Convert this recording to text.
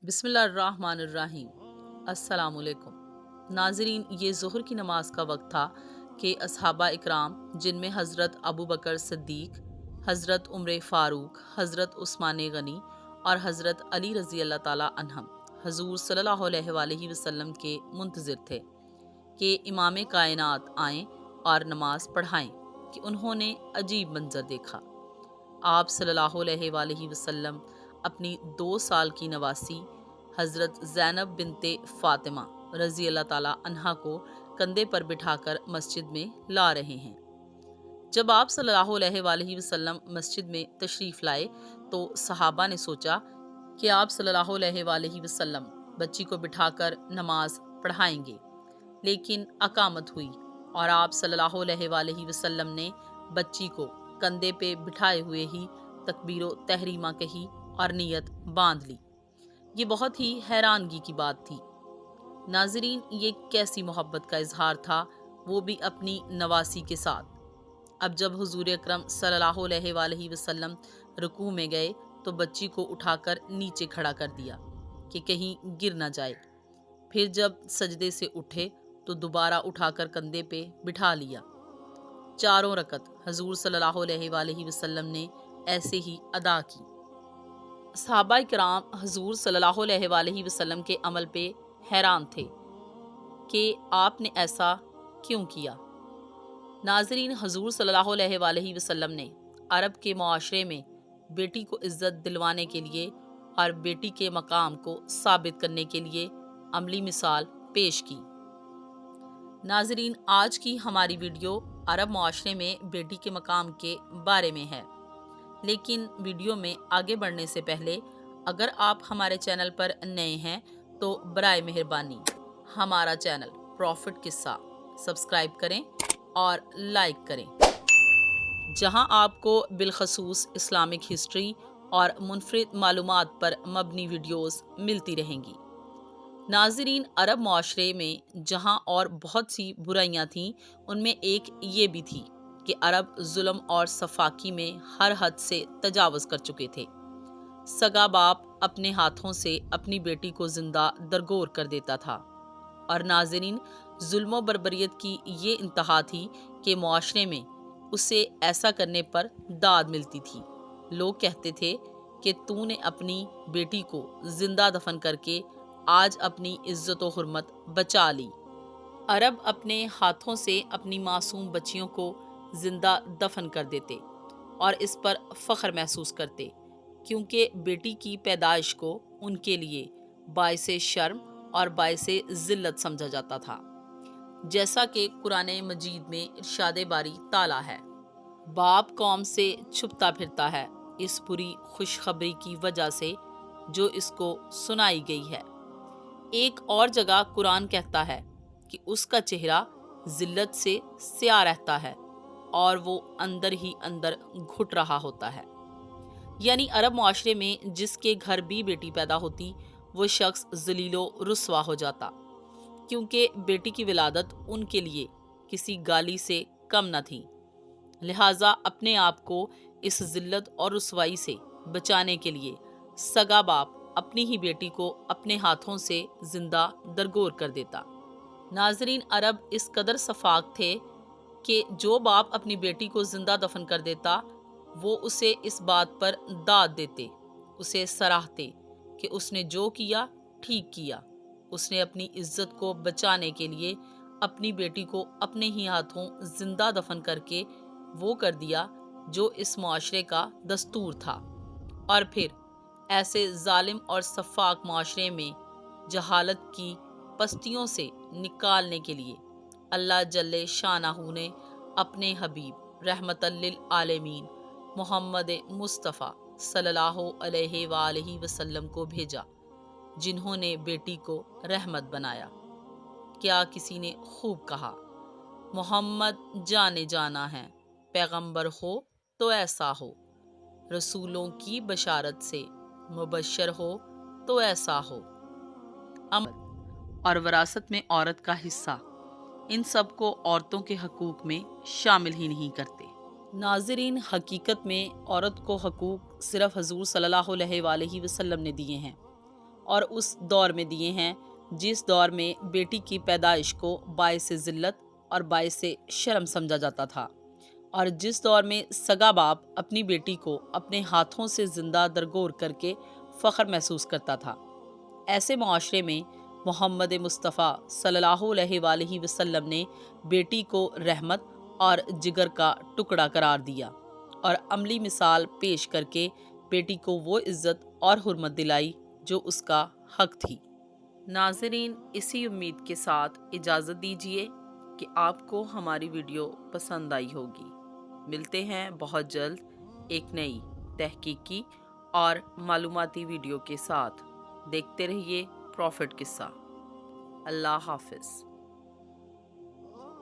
بسم اللہ الرحمن الرحیم۔ السلام علیکم ناظرین، یہ ظہر کی نماز کا وقت تھا کہ اصحابہ اکرام، جن میں حضرت ابو بکر صدیق، حضرت عمر فاروق، حضرت عثمان غنی اور حضرت علی رضی اللہ تعالیٰ عنہم، حضور صلی اللہ علیہ وآلہ وسلم کے منتظر تھے کہ امام کائنات آئیں اور نماز پڑھائیں کہ انہوں نے عجیب منظر دیکھا۔ آپ صلی اللہ علیہ وآلہ وسلم اپنی 2 سال کی نواسی حضرت زینب بنت فاطمہ رضی اللہ تعالیٰ عنہا کو کندھے پر بٹھا کر مسجد میں لا رہے ہیں۔ جب آپ صلی اللہ علیہ وآلہ وسلم مسجد میں تشریف لائے تو صحابہ نے سوچا کہ آپ صلی اللہ علیہ وآلہ وسلم بچی کو بٹھا کر نماز پڑھائیں گے، لیکن اقامت ہوئی اور آپ صلی اللہ علیہ وآلہ وسلم نے بچی کو کندھے پہ بٹھائے ہوئے ہی تکبیر و تحریمہ کہی اور نیت باندھ لی۔ یہ بہت ہی حیرانگی کی بات تھی۔ ناظرین، یہ کیسی محبت کا اظہار تھا، وہ بھی اپنی نواسی کے ساتھ۔ اب جب حضور اکرم صلی اللہ علیہ وآلہ وسلم رکوع میں گئے تو بچی کو اٹھا کر نیچے کھڑا کر دیا کہ کہیں گر نہ جائے۔ پھر جب سجدے سے اٹھے تو دوبارہ اٹھا کر کندھے پہ بٹھا لیا۔ 4 رکعت حضور صلی اللہ علیہ وآلہ وسلم نے ایسے ہی ادا کی۔ صحابہ کرام حضور صلی اللہ علیہ وآلہ وسلم کے عمل پہ حیران تھے کہ آپ نے ایسا کیوں کیا۔ ناظرین، حضور صلی اللہ علیہ وآلہ وسلم نے عرب کے معاشرے میں بیٹی کو عزت دلوانے کے لیے اور بیٹی کے مقام کو ثابت کرنے کے لیے عملی مثال پیش کی۔ ناظرین، آج کی ہماری ویڈیو عرب معاشرے میں بیٹی کے مقام کے بارے میں ہے، لیکن ویڈیو میں آگے بڑھنے سے پہلے اگر آپ ہمارے چینل پر نئے ہیں تو برائے مہربانی ہمارا چینل پروفٹ قصہ سبسکرائب کریں اور لائک کریں، جہاں آپ کو بالخصوص اسلامک ہسٹری اور منفرد معلومات پر مبنی ویڈیوز ملتی رہیں گی۔ ناظرین، عرب معاشرے میں جہاں اور بہت سی برائیاں تھیں، ان میں ایک یہ بھی تھی کہ عرب ظلم اور سفاکی میں ہر حد سے تجاوز کر چکے تھے۔ سگا باپ اپنے ہاتھوں سے اپنی بیٹی کو زندہ درگور کر دیتا تھا، اور ناظرین، ظلم و بربریت کی یہ انتہا تھی کہ معاشرے میں اسے ایسا کرنے پر داد ملتی تھی۔ لوگ کہتے تھے کہ تو نے اپنی بیٹی کو زندہ دفن کر کے آج اپنی عزت و حرمت بچا لی۔ عرب اپنے ہاتھوں سے اپنی معصوم بچیوں کو زندہ دفن کر دیتے اور اس پر فخر محسوس کرتے، کیونکہ بیٹی کی پیدائش کو ان کے لیے باعث شرم اور باعث ذلت سمجھا جاتا تھا۔ جیسا کہ قرآن مجید میں ارشاد باری تعالیٰ ہے، باپ قوم سے چھپتا پھرتا ہے اس بری خوشخبری کی وجہ سے جو اس کو سنائی گئی ہے۔ ایک اور جگہ قرآن کہتا ہے کہ اس کا چہرہ ذلت سے سیاہ رہتا ہے اور وہ اندر ہی اندر گھٹ رہا ہوتا ہے۔ یعنی عرب معاشرے میں جس کے گھر بھی بیٹی پیدا ہوتی، وہ شخص ذلیل و رسوا ہو جاتا، کیونکہ بیٹی کی ولادت ان کے لیے کسی گالی سے کم نہ تھی۔ لہٰذا اپنے آپ کو اس ذلت اور رسوائی سے بچانے کے لیے سگا باپ اپنی ہی بیٹی کو اپنے ہاتھوں سے زندہ درگور کر دیتا۔ ناظرین، عرب اس قدر سفاک تھے کہ جو باپ اپنی بیٹی کو زندہ دفن کر دیتا، وہ اسے اس بات پر داد دیتے، اسے سراہتے کہ اس نے جو کیا ٹھیک کیا۔ اس نے اپنی عزت کو بچانے کے لیے اپنی بیٹی کو اپنے ہی ہاتھوں زندہ دفن کر کے وہ کر دیا جو اس معاشرے کا دستور تھا۔ اور پھر ایسے ظالم اور سفاک معاشرے میں جہالت کی پستیوں سے نکالنے کے لیے اللہ جل شانہ نے اپنے حبیب رحمت للعالمین محمد مصطفیٰ صلی اللہ علیہ وآلہ وسلم کو بھیجا، جنہوں نے بیٹی کو رحمت بنایا۔ کیا کسی نے خوب کہا، محمد جانے جانا ہے، پیغمبر ہو تو ایسا ہو، رسولوں کی بشارت سے مبشر ہو تو ایسا ہو۔ اور وراثت میں عورت کا حصہ، ان سب کو عورتوں کے حقوق میں شامل ہی نہیں کرتے۔ ناظرین، حقیقت میں عورت کو حقوق صرف حضور صلی اللہ علیہ وآلہ وسلم نے دیے ہیں۔ اور اس دور میں دیے ہیں جس دور میں بیٹی کی پیدائش کو باعث ذلت اور باعث شرم سمجھا جاتا تھا، اور جس دور میں سگا باپ اپنی بیٹی کو اپنے ہاتھوں سے زندہ درگور کر کے فخر محسوس کرتا تھا۔ ایسے معاشرے میں محمد مصطفیٰ صلی اللہ علیہ وآلہ وسلم نے بیٹی کو رحمت اور جگر کا ٹکڑا قرار دیا اور عملی مثال پیش کر کے بیٹی کو وہ عزت اور حرمت دلائی جو اس کا حق تھی۔ ناظرین، اسی امید کے ساتھ اجازت دیجیے کہ آپ کو ہماری ویڈیو پسند آئی ہوگی۔ ملتے ہیں بہت جلد ایک نئی تحقیقی اور معلوماتی ویڈیو کے ساتھ۔ دیکھتے رہیے پروفٹ قصہ۔ اللہ حافظ۔